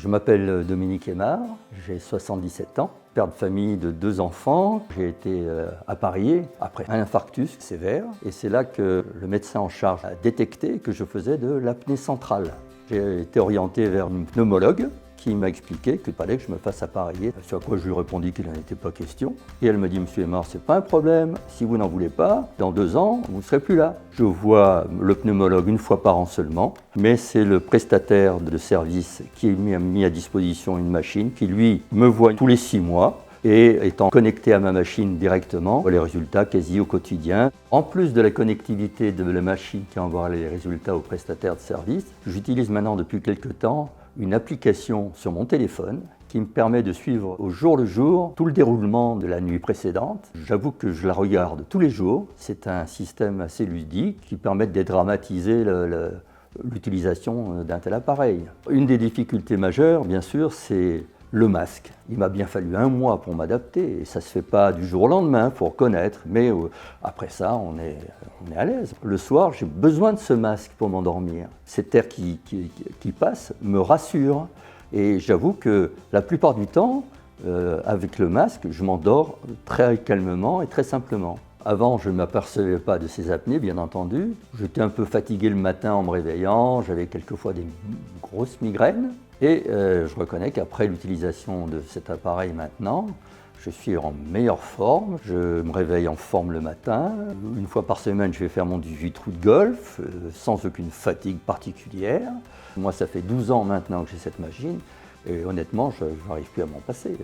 Je m'appelle Dominique Aymard, j'ai 77 ans, père de famille de 2 enfants. J'ai été appareillé après un infarctus sévère et c'est là que le médecin en charge a détecté que je faisais de l'apnée centrale. J'ai été orienté vers une pneumologue qui m'a expliqué qu'il fallait que je me fasse appareiller, sur quoi je lui répondis qu'il n'en était pas question. Et elle me dit « Monsieur Aymard, c'est pas un problème, si vous n'en voulez pas, dans 2 ans, vous ne serez plus là ». Je vois le pneumologue 1 fois par an seulement, mais c'est le prestataire de service qui m'a mis à disposition une machine qui, lui, me voit tous les 6 mois. Et étant connecté à ma machine directement, les résultats quasi au quotidien. En plus de la connectivité de la machine qui envoie les résultats au prestataire de service, j'utilise maintenant depuis quelques temps une application sur mon téléphone qui me permet de suivre au jour le jour tout le déroulement de la nuit précédente. J'avoue que je la regarde tous les jours. C'est un système assez ludique qui permet de dédramatiser l'utilisation d'un tel appareil. Une des difficultés majeures, bien sûr, c'est le masque. Il m'a bien fallu 1 mois pour m'adapter et ça ne se fait pas du jour au lendemain, il faut reconnaître, mais après ça, on est à l'aise. Le soir, j'ai besoin de ce masque pour m'endormir. Cet air qui passe me rassure et j'avoue que la plupart du temps, avec le masque, je m'endors très calmement et très simplement. Avant, je ne m'apercevais pas de ces apnées, bien entendu. J'étais un peu fatigué le matin en me réveillant, j'avais quelquefois des grosses migraines. Et je reconnais qu'après l'utilisation de cet appareil maintenant, je suis en meilleure forme, je me réveille en forme le matin. 1 fois par semaine, je vais faire mon 18 trous de golf, sans aucune fatigue particulière. Moi, ça fait 12 ans maintenant que j'ai cette machine, et honnêtement, je n'arrive plus à m'en passer.